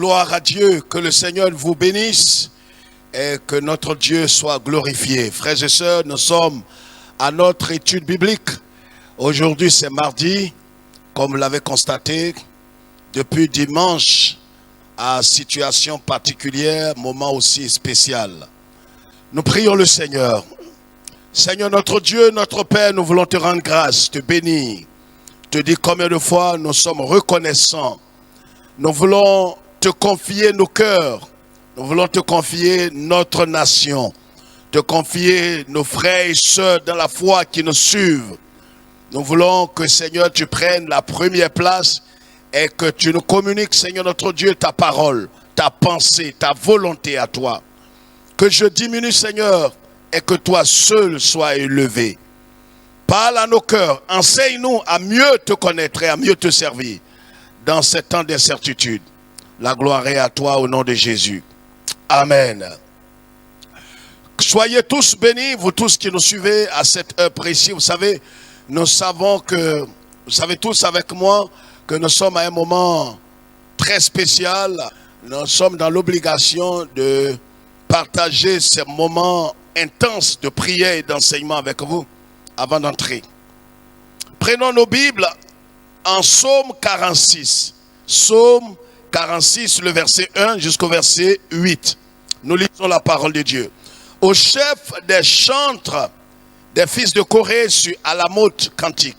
Gloire à Dieu, que le Seigneur vous bénisse et que notre Dieu soit glorifié. Frères et sœurs, nous sommes à notre étude biblique. Aujourd'hui, c'est mardi, comme vous l'avez constaté, depuis dimanche à situation particulière, moment aussi spécial. Nous prions le Seigneur. Seigneur notre Dieu, notre Père, nous voulons te rendre grâce, te bénir. Te dire combien de fois nous sommes reconnaissants. Nous voulons te confier nos cœurs. Nous voulons te confier notre nation. Te confier nos frères et sœurs dans la foi qui nous suivent. Nous voulons que, Seigneur, tu prennes la première place et que tu nous communiques, Seigneur notre Dieu, ta parole, ta pensée, ta volonté à toi. Que je diminue, Seigneur, et que toi seul sois élevé. Parle à nos cœurs, enseigne-nous à mieux te connaître et à mieux te servir dans ces temps d'incertitude. La gloire est à toi au nom de Jésus. Amen. Soyez tous bénis, vous tous qui nous suivez à cette heure précise. Vous savez, nous savons que, vous savez tous avec moi, que nous sommes à un moment très spécial. Nous sommes dans l'obligation de partager ces moments intenses de prière et d'enseignement avec vous avant d'entrer. Prenons nos Bibles en Psaume 46. Psaume 46, le verset 1 jusqu'au verset 8. Nous lisons la parole de Dieu. Au chef des chantres des fils de Corée sur Alamoth cantique.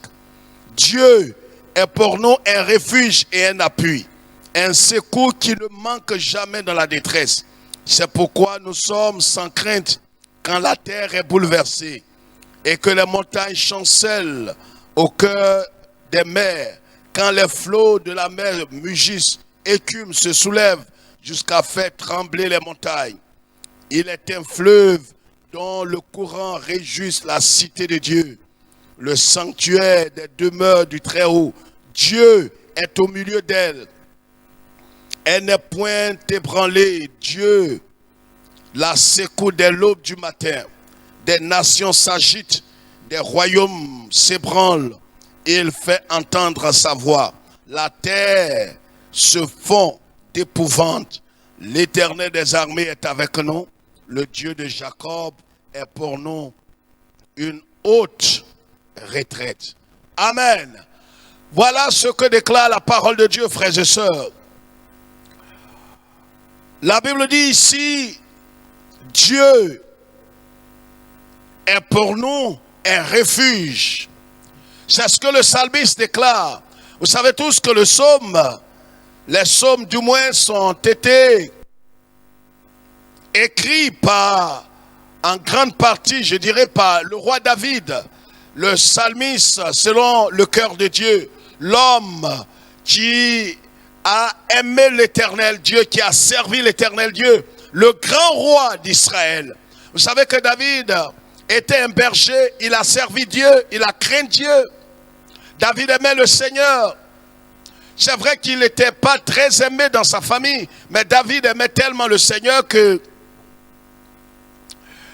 Dieu est pour nous un refuge et un appui, un secours qui ne manque jamais dans la détresse. C'est pourquoi nous sommes sans crainte quand la terre est bouleversée et que les montagnes chancellent au cœur des mers, quand les flots de la mer mugissent, écument, se soulèvent jusqu'à faire trembler les montagnes. Il est un fleuve dont le courant réjouisse la cité de Dieu, le sanctuaire des demeures du Très-Haut. Dieu est au milieu d'elle. Elle n'est point ébranlée. Dieu la secoue dès l'aube du matin. Des nations s'agitent, des royaumes s'ébranlent. Il fait entendre sa voix. La terre se fond d'épouvante. L'Éternel des armées est avec nous. Le Dieu de Jacob est pour nous une haute retraite. Amen. Voilà ce que déclare la parole de Dieu, frères et sœurs. La Bible dit ici, Dieu est pour nous un refuge. C'est ce que le psalmiste déclare. Vous savez tous que les psaumes du moins sont été écrits par, en grande partie, je dirais, par le roi David, le psalmiste selon le cœur de Dieu, l'homme qui a aimé l'Éternel Dieu, qui a servi l'Éternel Dieu, le grand roi d'Israël. Vous savez que David était un berger, il a servi Dieu, il a craint Dieu. David aimait le Seigneur. C'est vrai qu'il n'était pas très aimé dans sa famille, mais David aimait tellement le Seigneur que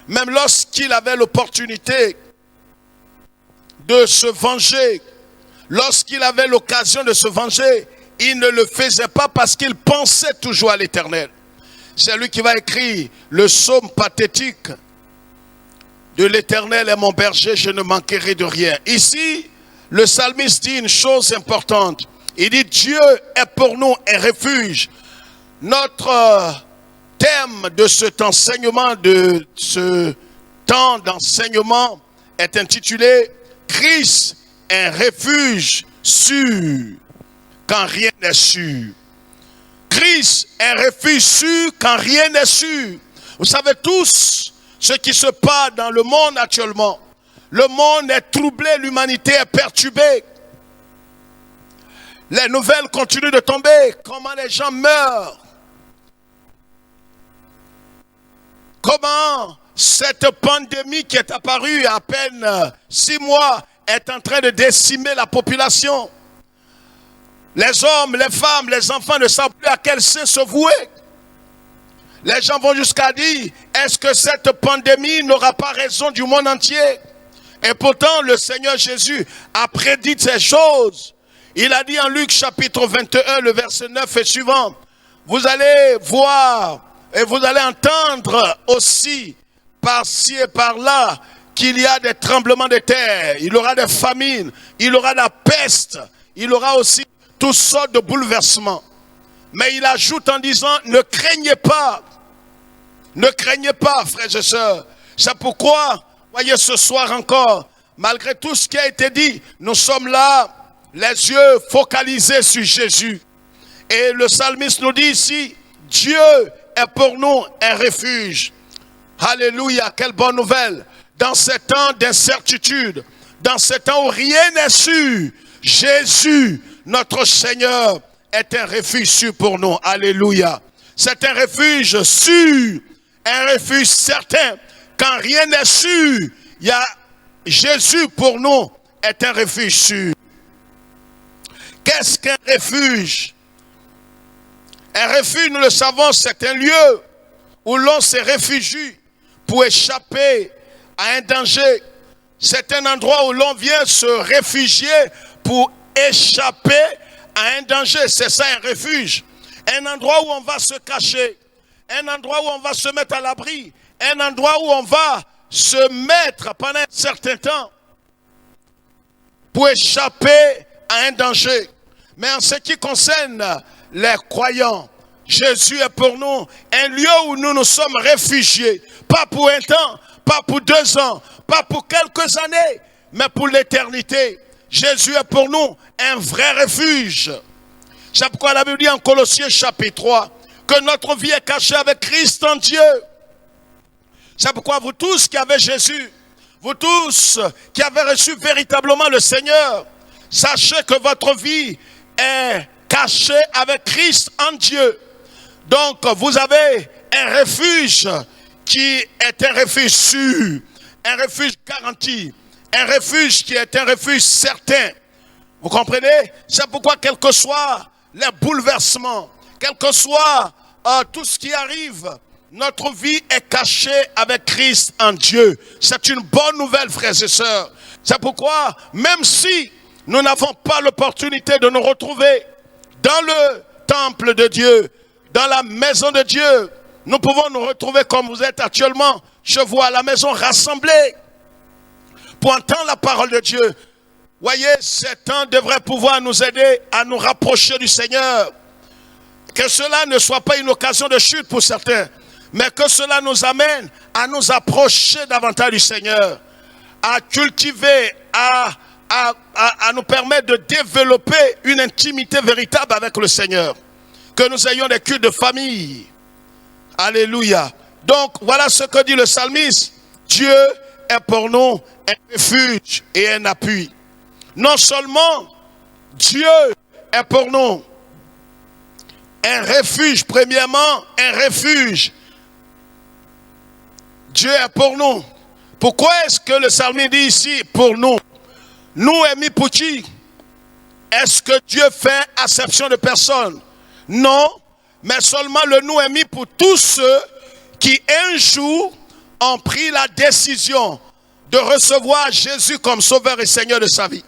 même lorsqu'il avait l'opportunité de se venger, lorsqu'il avait l'occasion de se venger, il ne le faisait pas parce qu'il pensait toujours à l'Éternel. C'est lui qui va écrire le psaume pathétique de l'Éternel est mon berger, je ne manquerai de rien. Ici, le psalmiste dit une chose importante. Il dit Dieu est pour nous un refuge. Notre thème de cet enseignement, de ce temps d'enseignement est intitulé Christ, un refuge sûr quand rien n'est sûr. Christ, un refuge sûr quand rien n'est sûr. Vous savez tous ce qui se passe dans le monde actuellement. Le monde est troublé, l'humanité est perturbée. Les nouvelles continuent de tomber. Comment les gens meurent. Comment cette pandémie qui est apparue à peine 6 mois est en train de décimer la population. Les hommes, les femmes, les enfants ne savent plus à quel sein se vouer. Les gens vont jusqu'à dire, est-ce que cette pandémie n'aura pas raison du monde entier? Et pourtant, le Seigneur Jésus a prédit ces choses. Il a dit en Luc chapitre 21, le verset 9 et suivant, vous allez voir et vous allez entendre aussi par-ci et par-là qu'il y a des tremblements de terre, il y aura des famines, il y aura la peste, il y aura aussi toutes sortes de bouleversements. Mais il ajoute en disant, ne craignez pas, frères et sœurs. C'est pourquoi, voyez, ce soir encore, malgré tout ce qui a été dit, nous sommes là, les yeux focalisés sur Jésus. Et le psalmiste nous dit ici, Dieu est pour nous un refuge. Alléluia, quelle bonne nouvelle. Dans ces temps d'incertitude, dans ces temps où rien n'est sûr, Jésus, notre Seigneur, est un refuge sûr pour nous. Alléluia. C'est un refuge sûr, un refuge certain. Quand rien n'est sûr, il y a Jésus pour nous est un refuge sûr. Qu'est-ce qu'un refuge? Un refuge, nous le savons, c'est un lieu où l'on se réfugie pour échapper à un danger. C'est un endroit où l'on vient se réfugier pour échapper à un danger. C'est ça un refuge. Un endroit où on va se cacher. Un endroit où on va se mettre à l'abri. Un endroit où on va se mettre pendant un certain temps pour échapper à un danger. Mais en ce qui concerne les croyants, Jésus est pour nous un lieu où nous nous sommes réfugiés. Pas pour un temps, pas pour 2 ans, pas pour quelques années, mais pour l'éternité. Jésus est pour nous un vrai refuge. C'est pourquoi la Bible dit en Colossiens chapitre 3 que notre vie est cachée avec Christ en Dieu. C'est pourquoi vous tous qui avez Jésus, vous tous qui avez reçu véritablement le Seigneur, sachez que votre vie est cachée avec Christ en Dieu. Donc vous avez un refuge qui est un refuge sûr, un refuge garanti, un refuge qui est un refuge certain. Vous comprenez? C'est pourquoi quel que soit les bouleversements, quel que soit tout ce qui arrive, notre vie est cachée avec Christ en Dieu. C'est une bonne nouvelle, frères et sœurs. C'est pourquoi, même si nous n'avons pas l'opportunité de nous retrouver dans le temple de Dieu, dans la maison de Dieu, nous pouvons nous retrouver comme vous êtes actuellement chez vous à la maison rassemblés pour entendre la parole de Dieu. Voyez, ce temps devrait pouvoir nous aider à nous rapprocher du Seigneur. Que cela ne soit pas une occasion de chute pour certains, mais que cela nous amène à nous approcher davantage du Seigneur, à cultiver, à nous permettre de développer une intimité véritable avec le Seigneur. Que nous ayons des cultes de famille. Alléluia. Donc, voilà ce que dit le psalmiste. Dieu est pour nous un refuge et un appui. Non seulement Dieu est pour nous un refuge, premièrement, un refuge. Dieu est pour nous. Pourquoi est-ce que le psalmiste dit ici pour nous? Nous est mis pour qui? Est-ce que Dieu fait acception de personne? Non, mais seulement le nous est mis pour tous ceux qui un jour ont pris la décision de recevoir Jésus comme sauveur et Seigneur de sa vie.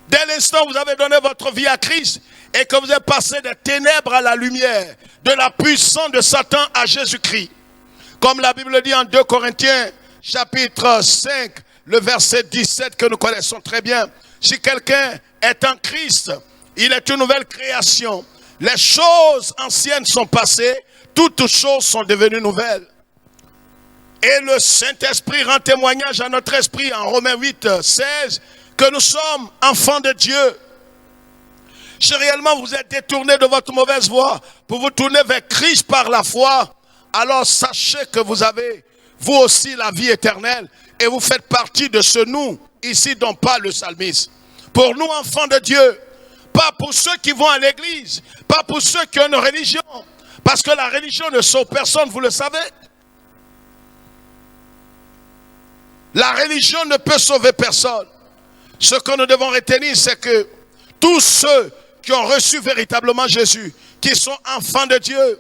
Dès l'instant où vous avez donné votre vie à Christ et que vous êtes passé des ténèbres à la lumière, de la puissance de Satan à Jésus-Christ. Comme la Bible dit en 2 Corinthiens chapitre 5, le verset 17 que nous connaissons très bien. Si quelqu'un est en Christ, il est une nouvelle création. Les choses anciennes sont passées, toutes choses sont devenues nouvelles. Et le Saint-Esprit rend témoignage à notre esprit en Romains 8, 16, que nous sommes enfants de Dieu. Si réellement vous êtes détourné de votre mauvaise voie pour vous tourner vers Christ par la foi, alors sachez que vous avez, vous aussi, la vie éternelle et vous faites partie de ce nous, ici dont parle le psalmiste. Pour nous, enfants de Dieu, pas pour ceux qui vont à l'église, pas pour ceux qui ont une religion, parce que la religion ne sauve personne, vous le savez. La religion ne peut sauver personne. Ce que nous devons retenir, c'est que tous ceux qui ont reçu véritablement Jésus, qui sont enfants de Dieu,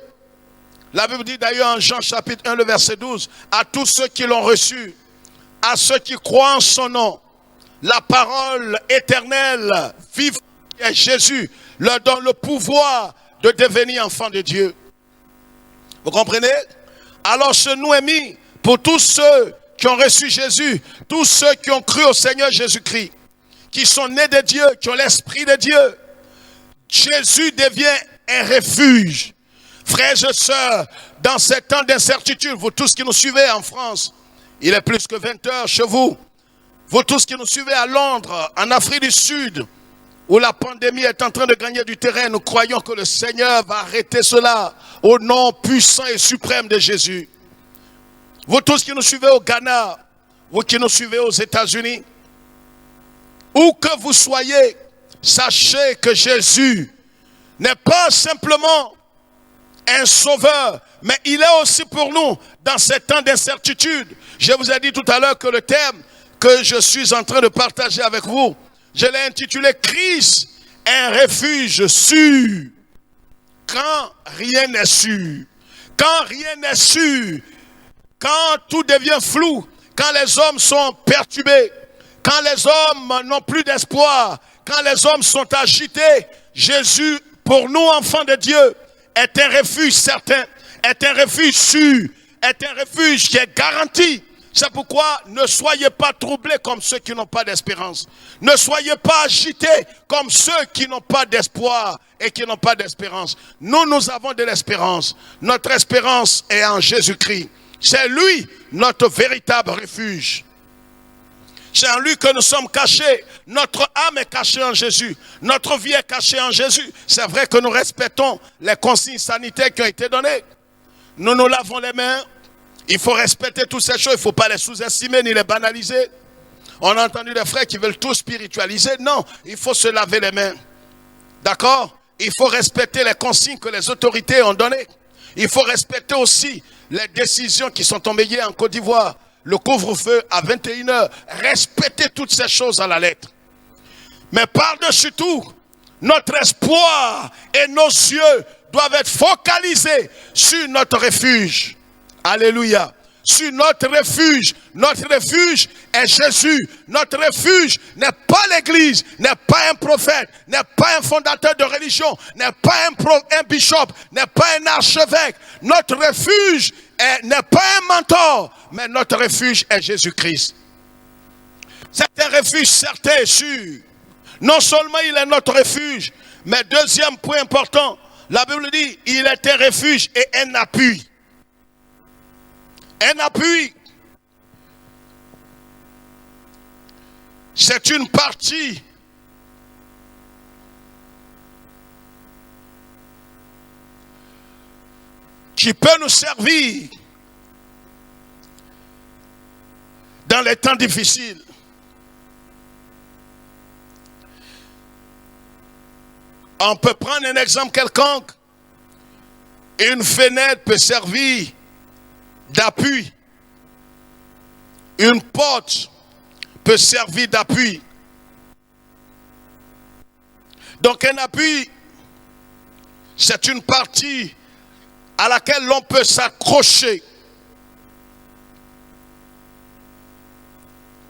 la Bible dit d'ailleurs en Jean chapitre 1, le verset 12, à tous ceux qui l'ont reçu, à ceux qui croient en son nom, la parole éternelle, vivante, qui est Jésus, leur donne le pouvoir de devenir enfant de Dieu. Vous comprenez? Alors ce nom est mis pour tous ceux qui ont reçu Jésus, tous ceux qui ont cru au Seigneur Jésus-Christ, qui sont nés de Dieu, qui ont l'Esprit de Dieu. Jésus devient un refuge. Frères et sœurs, dans ces temps d'incertitude, vous tous qui nous suivez en France, il est plus que 20 heures chez vous. Vous tous qui nous suivez à Londres, en Afrique du Sud, où la pandémie est en train de gagner du terrain, nous croyons que le Seigneur va arrêter cela au nom puissant et suprême de Jésus. Vous tous qui nous suivez au Ghana, vous qui nous suivez aux États-Unis, où que vous soyez, sachez que Jésus n'est pas simplement un sauveur, mais il est aussi pour nous dans ces temps d'incertitude. Je vous ai dit tout à l'heure que le thème que je suis en train de partager avec vous, je l'ai intitulé « Christ, un refuge sûr ». Quand rien n'est sûr, quand rien n'est sûr, quand tout devient flou, quand les hommes sont perturbés, quand les hommes n'ont plus d'espoir, quand les hommes sont agités, Jésus, pour nous enfants de Dieu, est un refuge certain, est un refuge sûr, est un refuge qui est garanti. C'est pourquoi ne soyez pas troublés comme ceux qui n'ont pas d'espérance. Ne soyez pas agités comme ceux qui n'ont pas d'espoir et qui n'ont pas d'espérance. Nous avons de l'espérance. Notre espérance est en Jésus-Christ. C'est lui notre véritable refuge. C'est en lui que nous sommes cachés. Notre âme est cachée en Jésus. Notre vie est cachée en Jésus. C'est vrai que nous respectons les consignes sanitaires qui ont été données. Nous nous lavons les mains. Il faut respecter toutes ces choses. Il ne faut pas les sous-estimer ni les banaliser. On a entendu des frères qui veulent tout spiritualiser. Non, il faut se laver les mains. D'accord? Il faut respecter les consignes que les autorités ont données. Il faut respecter aussi les décisions qui sont tombées hier en Côte d'Ivoire. Le couvre-feu à 21 h. Respectez toutes ces choses à la lettre. Mais par-dessus tout, notre espoir et nos yeux doivent être focalisés sur notre refuge. Alléluia. Sur notre refuge. Notre refuge est Jésus. Notre refuge n'est pas l'église, n'est pas un prophète, n'est pas un fondateur de religion, n'est pas un bishop, n'est pas un archevêque. Notre refuge n'est pas un mentor, mais notre refuge est Jésus-Christ. C'est un refuge certain et sûr. Non seulement il est notre refuge, mais deuxième point important, la Bible dit, il est un refuge et un appui. Un appui. C'est une partie qui peut nous servir dans les temps difficiles. On peut prendre un exemple quelconque. Une fenêtre peut servir d'appui. Une porte peut servir d'appui. Donc un appui, c'est une partie à laquelle l'on peut s'accrocher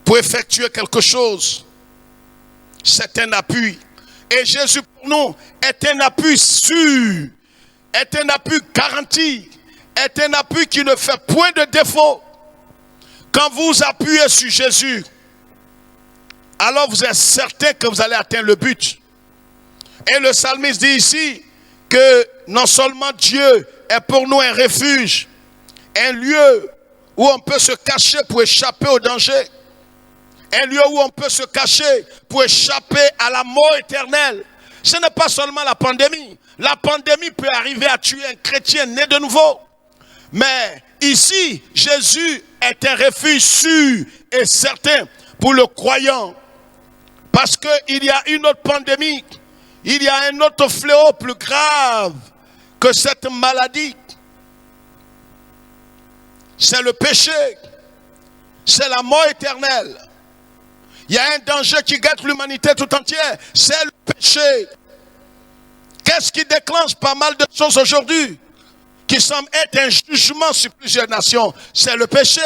pour effectuer quelque chose. C'est un appui. Et Jésus pour nous est un appui sûr, est un appui garanti, est un appui qui ne fait point de défaut. Quand vous appuyez sur Jésus, alors vous êtes certain que vous allez atteindre le but. Et le psalmiste dit ici que non seulement Dieu est pour nous un refuge, un lieu où on peut se cacher pour échapper au danger, un lieu où on peut se cacher pour échapper à la mort éternelle. Ce n'est pas seulement la pandémie. La pandémie peut arriver à tuer un chrétien né de nouveau. Mais ici, Jésus est un refuge sûr et certain pour le croyant. Parce qu'il y a une autre pandémie, il y a un autre fléau plus grave que cette maladie. C'est le péché, c'est la mort éternelle. Il y a un danger qui guette l'humanité tout entière, c'est le péché. Qu'est-ce qui déclenche pas mal de choses aujourd'hui qui semble être un jugement sur plusieurs nations? C'est le péché.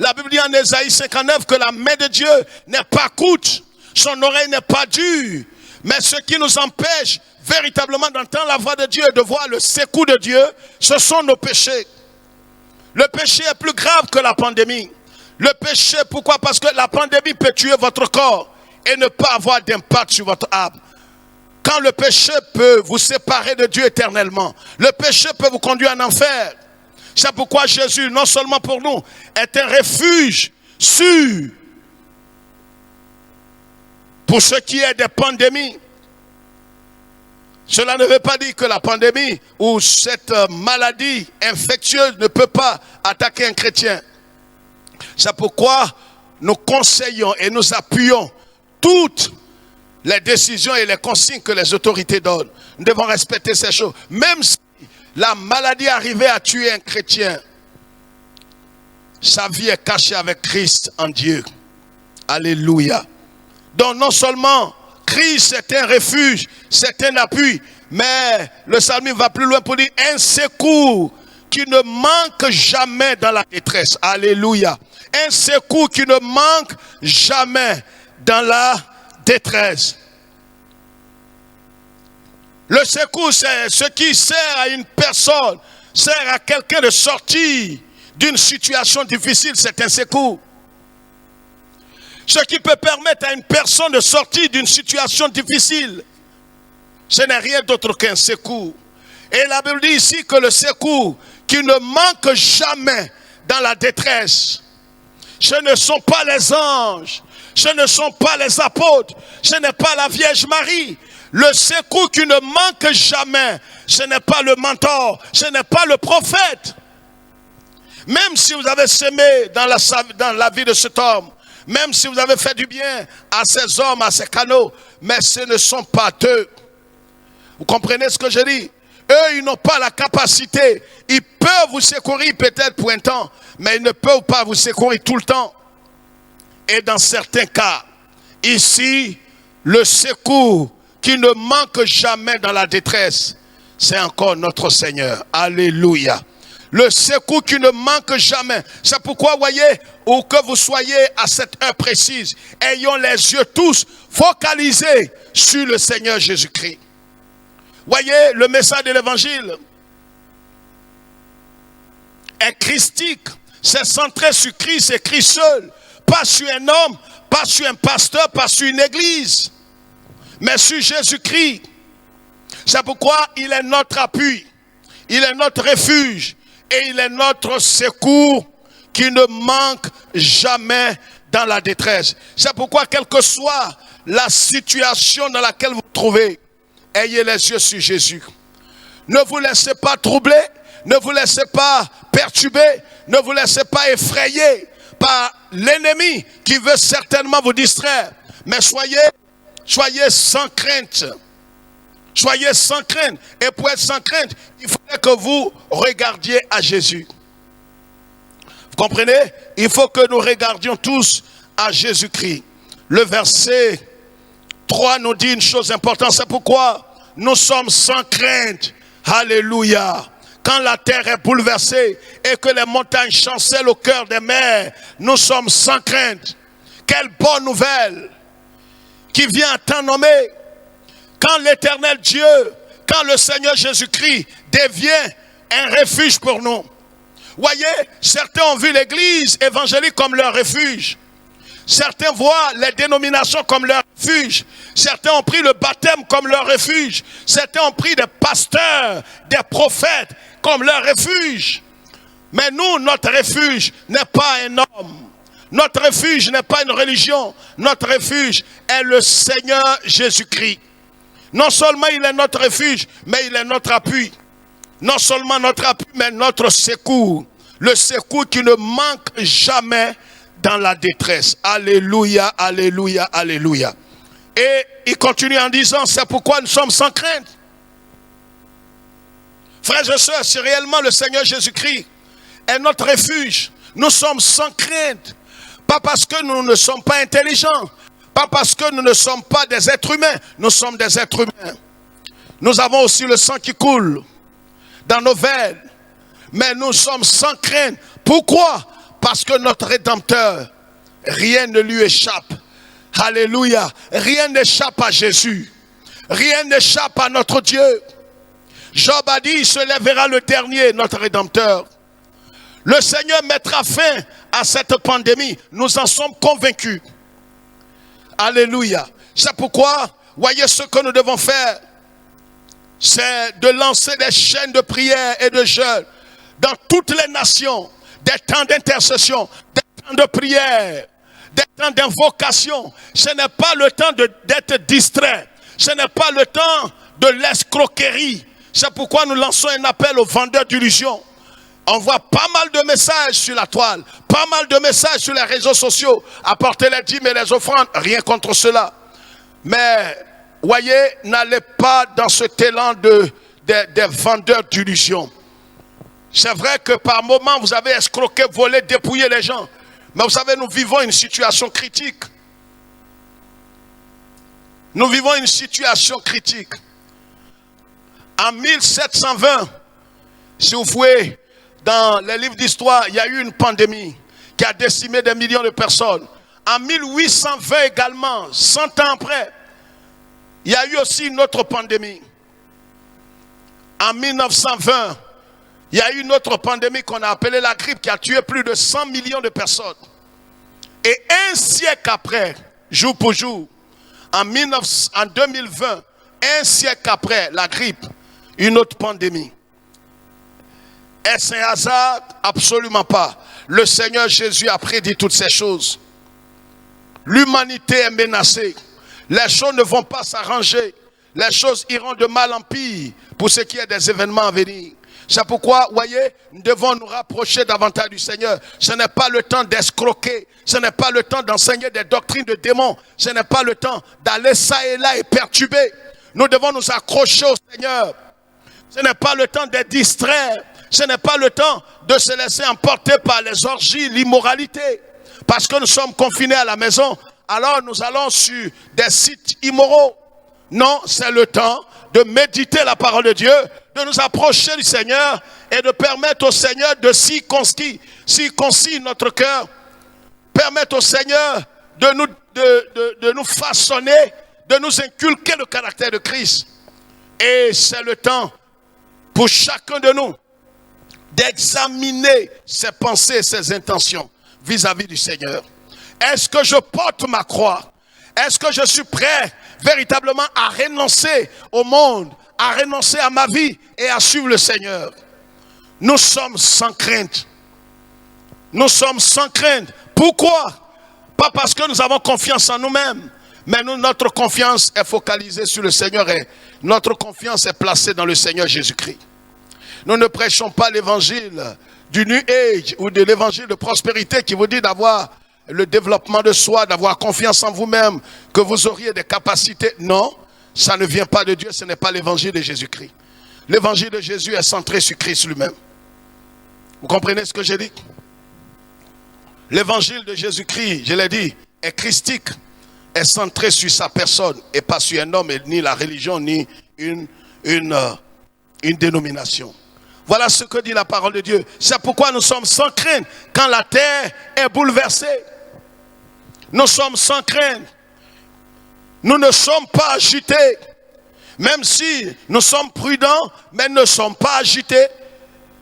La Bible dit en Ésaïe 59 que la main de Dieu n'est pas courte, son oreille n'est pas dure. Mais ce qui nous empêche véritablement d'entendre la voix de Dieu et de voir le secours de Dieu, ce sont nos péchés. Le péché est plus grave que la pandémie. Le péché, pourquoi? Parce que la pandémie peut tuer votre corps et ne pas avoir d'impact sur votre âme. Quand le péché peut vous séparer de Dieu éternellement, le péché peut vous conduire en enfer. C'est pourquoi Jésus, non seulement pour nous, est un refuge sûr pour ce qui est des pandémies. Cela ne veut pas dire que la pandémie ou cette maladie infectieuse ne peut pas attaquer un chrétien. C'est pourquoi nous conseillons et nous appuyons toutes les décisions et les consignes que les autorités donnent. Nous devons respecter ces choses. Même si la maladie arrivait à tuer un chrétien, sa vie est cachée avec Christ en Dieu. Alléluia. Donc non seulement Christ est un refuge, c'est un appui, mais le psalmiste va plus loin pour dire un secours qui ne manque jamais dans la détresse. Alléluia. Un secours qui ne manque jamais dans la détresse. Le secours, c'est ce qui sert à une personne, sert à quelqu'un de sortir d'une situation difficile, c'est un secours. Ce qui peut permettre à une personne de sortir d'une situation difficile, ce n'est rien d'autre qu'un secours. Et la Bible dit ici que le secours qui ne manque jamais dans la détresse, ce ne sont pas les anges, ce ne sont pas les apôtres, ce n'est pas la Vierge Marie. Le secours qui ne manque jamais, ce n'est pas le mentor, ce n'est pas le prophète. Même si vous avez semé dans la vie de cet homme, même si vous avez fait du bien à ces hommes, à ces canaux, mais ce ne sont pas eux. Vous comprenez ce que je dis? Eux, ils n'ont pas la capacité. Ils peuvent vous secourir peut-être pour un temps, mais ils ne peuvent pas vous secourir tout le temps. Et dans certains cas, ici, le secours qui ne manque jamais dans la détresse, c'est encore notre Seigneur. Alléluia. Le secours qui ne manque jamais. C'est pourquoi, voyez, où que vous soyez à cette heure précise, ayons les yeux tous focalisés sur le Seigneur Jésus-Christ. Voyez, le message de l'évangile est christique. C'est centré sur Christ et Christ seul. Pas sur un homme, pas sur un pasteur, pas sur une église, mais sur Jésus-Christ. C'est pourquoi il est notre appui, il est notre refuge et il est notre secours qui ne manque jamais dans la détresse. C'est pourquoi, quelle que soit la situation dans laquelle vous vous trouvez, ayez les yeux sur Jésus. Ne vous laissez pas troubler, ne vous laissez pas perturber, ne vous laissez pas effrayer par l'ennemi qui veut certainement vous distraire. Mais soyez sans crainte. Soyez sans crainte. Et pour être sans crainte, il faudrait que vous regardiez à Jésus. Vous comprenez? Il faut que nous regardions tous à Jésus-Christ. Le verset 3 nous dit une chose importante. C'est pourquoi nous sommes sans crainte. Alléluia. Quand la terre est bouleversée et que les montagnes chancellent au cœur des mers, nous sommes sans crainte. Quelle bonne nouvelle qui vient à temps nommé. Quand l'éternel Dieu, quand le Seigneur Jésus-Christ devient un refuge pour nous. Voyez, certains ont vu l'église évangélique comme leur refuge. Certains voient les dénominations comme leur refuge. Certains ont pris le baptême comme leur refuge. Certains ont pris des pasteurs, des prophètes comme leur refuge. Mais nous, notre refuge n'est pas un homme. Notre refuge n'est pas une religion. Notre refuge est le Seigneur Jésus-Christ. Non seulement il est notre refuge, mais il est notre appui. Non seulement notre appui, mais notre secours. Le secours qui ne manque jamais dans la détresse. Alléluia, alléluia, alléluia. Et il continue en disant, c'est pourquoi nous sommes sans crainte. Frères et sœurs, si réellement le Seigneur Jésus-Christ est notre refuge, nous sommes sans crainte. Pas parce que nous ne sommes pas intelligents, pas parce que nous ne sommes pas des êtres humains, nous sommes des êtres humains. Nous avons aussi le sang qui coule dans nos veines, mais nous sommes sans crainte. Pourquoi? Parce que notre Rédempteur, rien ne lui échappe. Alléluia. Rien n'échappe à Jésus. Rien n'échappe à notre Dieu. Job a dit, il se lèvera le dernier, notre Rédempteur. Le Seigneur mettra fin à cette pandémie. Nous en sommes convaincus. Alléluia. C'est pourquoi, voyez ce que nous devons faire. C'est de lancer des chaînes de prière et de jeûne dans toutes les nations. Des temps d'intercession, des temps de prière, des temps d'invocation. Ce n'est pas le temps d'être distrait. Ce n'est pas le temps de l'escroquerie. C'est pourquoi nous lançons un appel aux vendeurs d'illusions. On voit pas mal de messages sur la toile, pas mal de messages sur les réseaux sociaux. Apportez les dîmes et les offrandes, rien contre cela. Mais, voyez, n'allez pas dans cet élan des vendeurs d'illusions. C'est vrai que par moments, vous avez escroqué, volé, dépouillé les gens. Mais vous savez, nous vivons une situation critique. Nous vivons une situation critique. En 1720, si vous fouillez dans les livres d'histoire, il y a eu une pandémie qui a décimé des millions de personnes. En 1820 également, 100 ans après, il y a eu aussi une autre pandémie. En 1920, il y a eu une autre pandémie qu'on a appelée la grippe qui a tué plus de 100 millions de personnes. Et un siècle après, jour pour jour, en 2020, un siècle après la grippe, une autre pandémie. Est-ce un hasard? Absolument pas. Le Seigneur Jésus a prédit toutes ces choses. L'humanité est menacée. Les choses ne vont pas s'arranger. Les choses iront de mal en pire pour ce qui est des événements à venir. C'est pourquoi, voyez, nous devons nous rapprocher davantage du Seigneur. Ce n'est pas le temps d'escroquer. Ce n'est pas le temps d'enseigner des doctrines de démons. Ce n'est pas le temps d'aller ça et là et perturber. Nous devons nous accrocher au Seigneur. Ce n'est pas le temps d'être distrait. Ce n'est pas le temps de se laisser emporter par les orgies, l'immoralité. Parce que nous sommes confinés à la maison, alors nous allons sur des sites immoraux. Non, c'est le temps de méditer la parole de Dieu, de nous approcher du Seigneur et de permettre au Seigneur de circoncire notre cœur. Permettre au Seigneur de nous façonner, de nous inculquer le caractère de Christ. Et c'est le temps pour chacun de nous d'examiner ses pensées, ses intentions vis-à-vis du Seigneur. Est-ce que je porte ma croix? Est-ce que je suis prêt véritablement à renoncer au monde, à renoncer à ma vie et à suivre le Seigneur? Nous sommes sans crainte. Nous sommes sans crainte. Pourquoi? Pas parce que nous avons confiance en nous-mêmes, mais notre confiance est focalisée sur le Seigneur et notre confiance est placée dans le Seigneur Jésus-Christ. Nous ne prêchons pas l'évangile du New Age ou de l'évangile de prospérité qui vous dit d'avoir le développement de soi, d'avoir confiance en vous-même, que vous auriez des capacités. Non, ça ne vient pas de Dieu, ce n'est pas l'évangile de Jésus-Christ. L'évangile de Jésus est centré sur Christ lui-même. Vous comprenez ce que j'ai dit? L'évangile de Jésus-Christ, je l'ai dit, est christique, est centré sur sa personne et pas sur un homme, ni la religion, ni une dénomination. Voilà ce que dit la parole de Dieu. C'est pourquoi nous sommes sans crainte quand la terre est bouleversée. Nous sommes sans crainte. Nous ne sommes pas agités. Même si nous sommes prudents, mais ne sommes pas agités.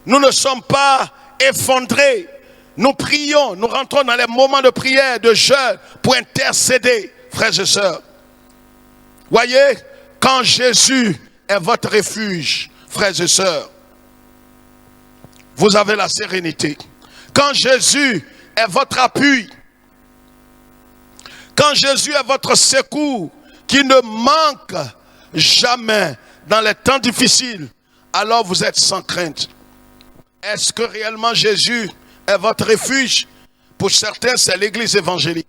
Nous ne sommes pas effondrés. Nous prions, nous rentrons dans les moments de prière, de jeûne, pour intercéder, frères et sœurs. Voyez, quand Jésus est votre refuge, frères et sœurs, vous avez la sérénité. Quand Jésus est votre appui, quand Jésus est votre secours, qui ne manque jamais dans les temps difficiles, alors vous êtes sans crainte. Est-ce que réellement Jésus est votre refuge? Pour certains, c'est l'église évangélique.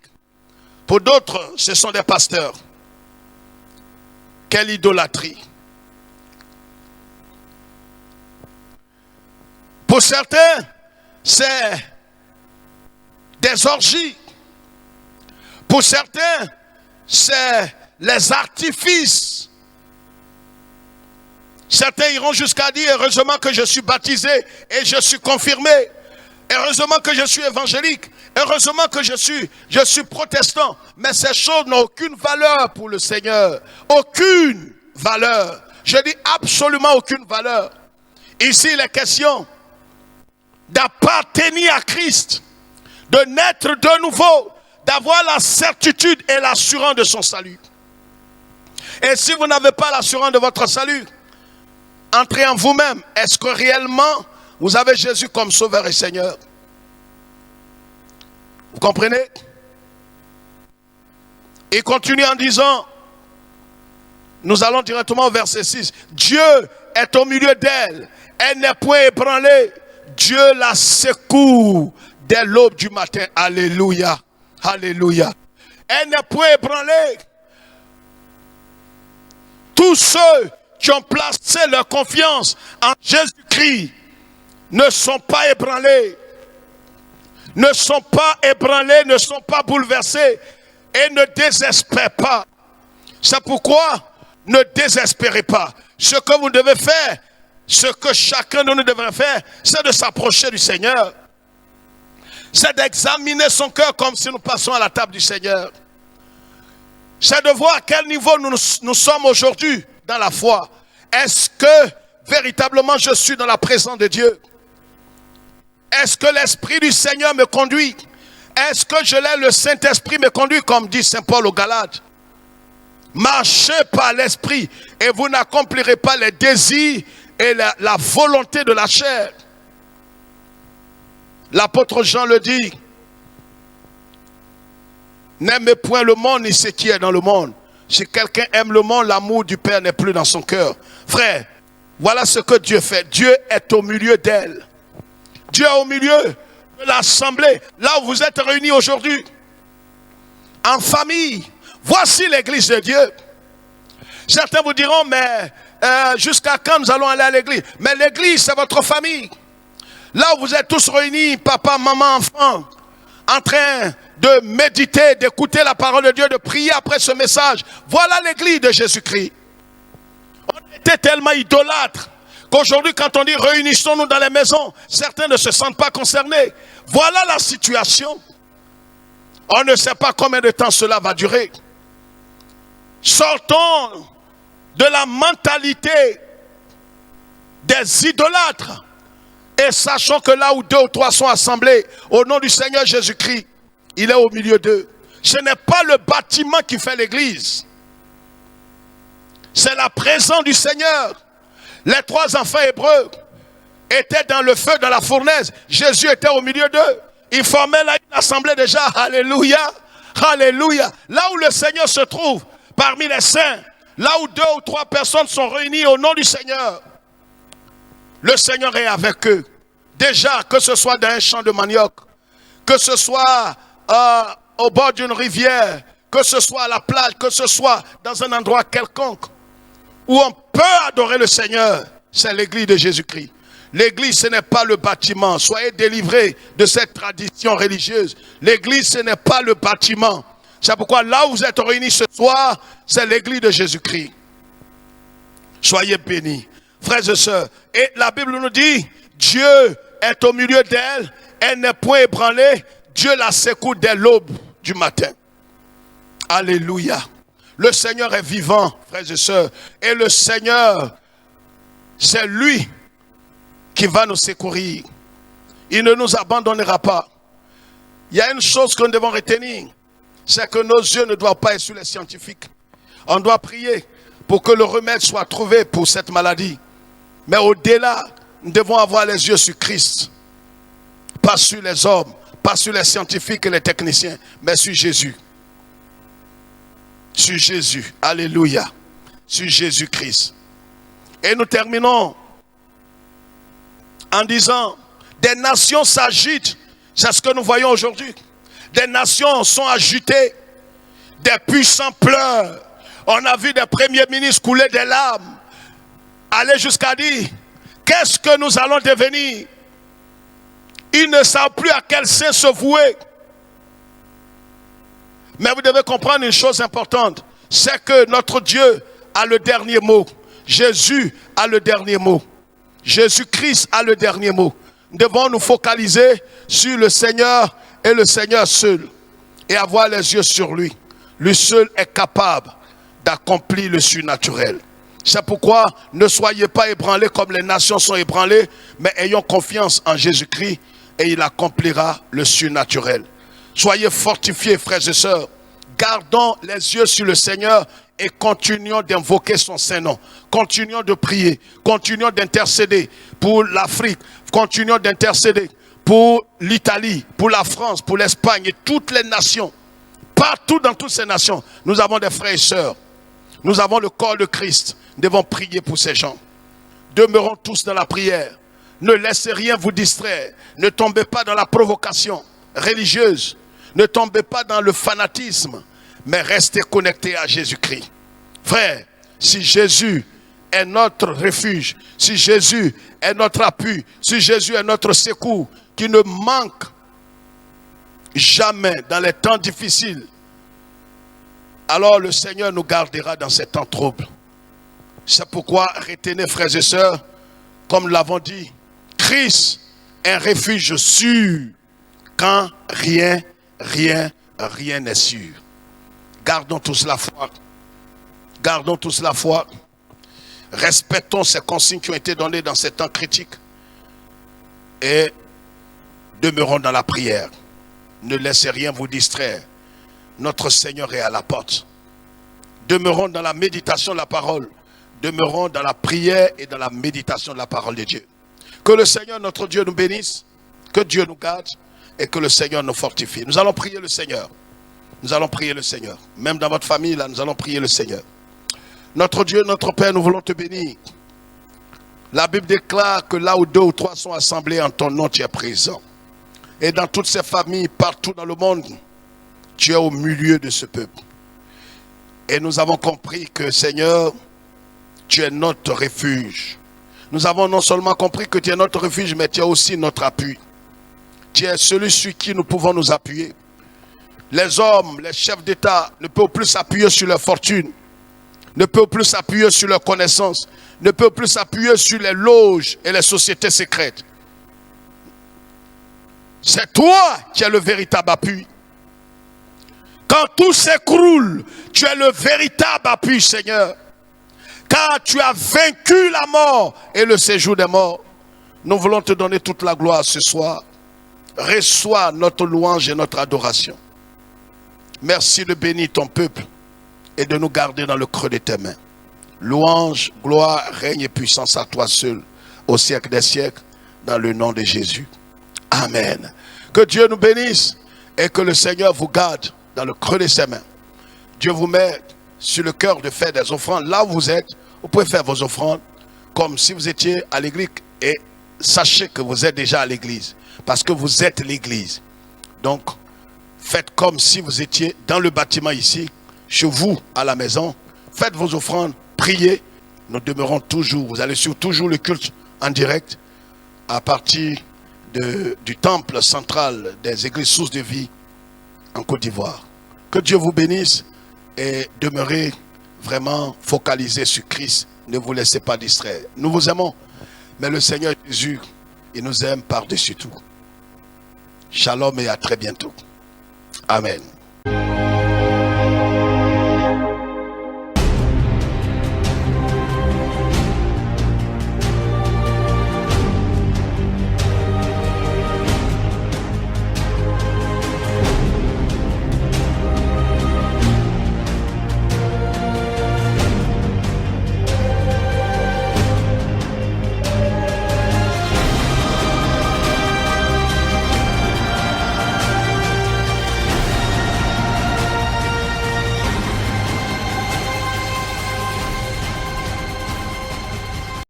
Pour d'autres, ce sont des pasteurs. Quelle idolâtrie! Pour certains, c'est des orgies. Pour certains, c'est les artifices. Certains iront jusqu'à dire, heureusement que je suis baptisé et je suis confirmé. Heureusement que je suis évangélique. Heureusement que je suis protestant. Mais ces choses n'ont aucune valeur pour le Seigneur. Aucune valeur. Je dis absolument aucune valeur. Ici, il est question d'appartenir à Christ, de naître de nouveau, d'avoir la certitude et l'assurance de son salut. Et si vous n'avez pas l'assurance de votre salut, entrez en vous-même. Est-ce que réellement vous avez Jésus comme Sauveur et Seigneur? Vous comprenez? Il continue en disant, nous allons directement au verset 6. Dieu est au milieu d'elle. Elle n'est point ébranlée. Dieu la secoue dès l'aube du matin. Alléluia. Alléluia. Elle n'est point ébranlée. Tous ceux qui ont placé leur confiance en Jésus-Christ ne sont pas ébranlés. Ne sont pas ébranlés, ne sont pas bouleversés et ne désespèrent pas. C'est pourquoi ne désespérez pas. Ce que vous devez faire, ce que chacun de nous devrait faire, c'est de s'approcher du Seigneur. C'est d'examiner son cœur comme si nous passions à la table du Seigneur. C'est de voir à quel niveau nous sommes aujourd'hui dans la foi. Est-ce que véritablement je suis dans la présence de Dieu? Est-ce que l'Esprit du Seigneur me conduit? Est-ce que je l'ai, le Saint-Esprit me conduit, comme dit Saint Paul aux Galates? Marchez par l'Esprit et vous n'accomplirez pas les désirs et la volonté de la chair. L'apôtre Jean le dit. N'aimez point le monde ni ce qui est dans le monde. Si quelqu'un aime le monde, l'amour du Père n'est plus dans son cœur. Frère, voilà ce que Dieu fait. Dieu est au milieu d'elle. Dieu est au milieu de l'assemblée. Là où vous êtes réunis aujourd'hui. En famille. Voici l'église de Dieu. Certains vous diront, mais jusqu'à quand nous allons aller à l'église? Mais l'église, c'est votre famille. Là où vous êtes tous réunis, papa, maman, enfants, en train de méditer, d'écouter la parole de Dieu, de prier après ce message. Voilà l'église de Jésus-Christ. On était tellement idolâtres qu'aujourd'hui, quand on dit réunissons-nous dans les maisons, certains ne se sentent pas concernés. Voilà la situation. On ne sait pas combien de temps cela va durer. Sortons de la mentalité des idolâtres et sachons que là où 2 ou 3 sont assemblés au nom du Seigneur Jésus-Christ, il est au milieu d'eux. Ce n'est pas le bâtiment qui fait l'église. C'est la présence du Seigneur. Les 3 enfants hébreux étaient dans le feu, dans la fournaise. Jésus était au milieu d'eux. Ils formaient là une assemblée déjà. Alléluia. Alléluia. Là où le Seigneur se trouve, parmi les saints, là où 2 ou 3 personnes sont réunies au nom du Seigneur, le Seigneur est avec eux. Déjà, que ce soit dans un champ de manioc, que ce soit au bord d'une rivière, que ce soit à la plage, que ce soit dans un endroit quelconque, où on peut adorer le Seigneur, c'est l'église de Jésus-Christ. L'église, ce n'est pas le bâtiment. Soyez délivrés de cette tradition religieuse. L'église, ce n'est pas le bâtiment. C'est pourquoi là où vous êtes réunis ce soir, c'est l'église de Jésus-Christ. Soyez bénis. Frères et sœurs, et la Bible nous dit, Dieu est au milieu d'elle, elle n'est point ébranlée, Dieu la secoue dès l'aube du matin. Alléluia. Le Seigneur est vivant, frères et sœurs, et le Seigneur, c'est lui qui va nous secourir. Il ne nous abandonnera pas. Il y a une chose que nous devons retenir, c'est que nos yeux ne doivent pas être sur les scientifiques. On doit prier pour que le remède soit trouvé pour cette maladie. Mais au-delà, nous devons avoir les yeux sur Christ. Pas sur les hommes, pas sur les scientifiques et les techniciens, mais sur Jésus. Sur Jésus. Alléluia. Sur Jésus-Christ. Et nous terminons en disant, des nations s'agitent. C'est ce que nous voyons aujourd'hui. Des nations sont agitées. Des puissants pleurent. On a vu des premiers ministres couler des larmes. Aller jusqu'à dire, qu'est-ce que nous allons devenir? Ils ne savent plus à quel sein se vouer. Mais vous devez comprendre une chose importante. C'est que notre Dieu a le dernier mot. Jésus a le dernier mot. Jésus-Christ a le dernier mot. Nous devons nous focaliser sur le Seigneur et le Seigneur seul. Et avoir les yeux sur lui. Lui seul est capable d'accomplir le surnaturel. C'est pourquoi ne soyez pas ébranlés comme les nations sont ébranlées, mais ayons confiance en Jésus-Christ et il accomplira le surnaturel. Soyez fortifiés, frères et sœurs. Gardons les yeux sur le Seigneur et continuons d'invoquer son Saint-Nom. Continuons de prier, continuons d'intercéder pour l'Afrique, continuons d'intercéder pour l'Italie, pour la France, pour l'Espagne et toutes les nations. Partout dans toutes ces nations, nous avons des frères et sœurs. Nous avons le corps de Christ. Nous devons prier pour ces gens. Demeurons tous dans la prière. Ne laissez rien vous distraire. Ne tombez pas dans la provocation religieuse. Ne tombez pas dans le fanatisme. Mais restez connectés à Jésus-Christ. Frère, si Jésus est notre refuge, si Jésus est notre appui, si Jésus est notre secours, qui ne manque jamais dans les temps difficiles, alors le Seigneur nous gardera dans ces temps troubles. C'est pourquoi retenez, frères et sœurs, comme nous l'avons dit, Christ est un refuge sûr quand rien n'est sûr. Gardons tous la foi. Gardons tous la foi. Respectons ces consignes qui ont été données dans ces temps critiques. Et demeurons dans la prière. Ne laissez rien vous distraire. Notre Seigneur est à la porte. Demeurons dans la méditation de la parole. Demeurons dans la prière et dans la méditation de la parole de Dieu. Que le Seigneur, notre Dieu, nous bénisse. Que Dieu nous garde. Et que le Seigneur nous fortifie. Nous allons prier le Seigneur. Nous allons prier le Seigneur. Même dans votre famille, là, nous allons prier le Seigneur. Notre Dieu, notre Père, nous voulons te bénir. La Bible déclare que là où 2 ou 3 sont assemblés en ton nom, tu es présent. Et dans toutes ces familles, partout dans le monde, tu es au milieu de ce peuple. Et nous avons compris que, Seigneur, tu es notre refuge. Nous avons non seulement compris que tu es notre refuge, mais tu es aussi notre appui. Tu es celui sur qui nous pouvons nous appuyer. Les hommes, les chefs d'État ne peuvent plus s'appuyer sur leur fortune, ne peuvent plus s'appuyer sur leurs connaissances, ne peuvent plus s'appuyer sur les loges et les sociétés secrètes. C'est toi qui es le véritable appui. Quand tout s'écroule, tu es le véritable appui, Seigneur. Car tu as vaincu la mort et le séjour des morts. Nous voulons te donner toute la gloire ce soir. Reçois notre louange et notre adoration. Merci de bénir ton peuple et de nous garder dans le creux de tes mains. Louange, gloire, règne et puissance à toi seul, au siècle des siècles, dans le nom de Jésus. Amen. Que Dieu nous bénisse et que le Seigneur vous garde dans le creux de ses mains. Dieu vous met sur le cœur de faire des offrandes. Là où vous êtes, vous pouvez faire vos offrandes comme si vous étiez à l'église. Et sachez que vous êtes déjà à l'église, parce que vous êtes l'église. Donc, faites comme si vous étiez dans le bâtiment ici, chez vous, à la maison. Faites vos offrandes, priez. Nous demeurons toujours, vous allez suivre toujours le culte en direct à partir du temple central des églises sources de vie en Côte d'Ivoire. Que Dieu vous bénisse et demeurez vraiment focalisés sur Christ. Ne vous laissez pas distraire. Nous vous aimons, mais le Seigneur Jésus, il nous aime par-dessus tout. Shalom et à très bientôt. Amen.